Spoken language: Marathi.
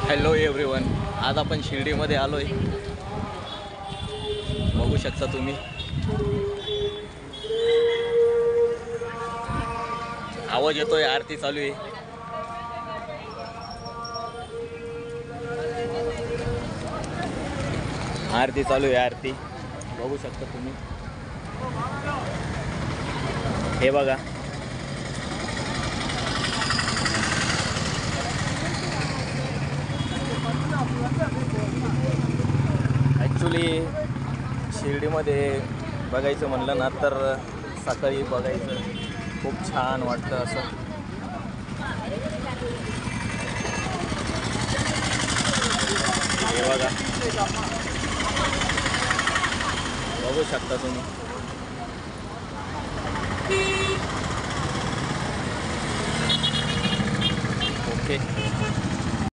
हॅलो एव्हरीवन, आज आपण शिर्डीमध्ये आलोय. बघू शकता तुम्ही, आवाज येतोय, आरती चालू आहे. आरती चालू आहे, आरती बघू शकता तुम्ही. हे बघा, ॲक्च्युली शिर्डीमध्ये बघायचं म्हणलं ना तर सकाळी बघायचं खूप छान वाटतं. असं हे बघा, बघू शकता तुम्ही.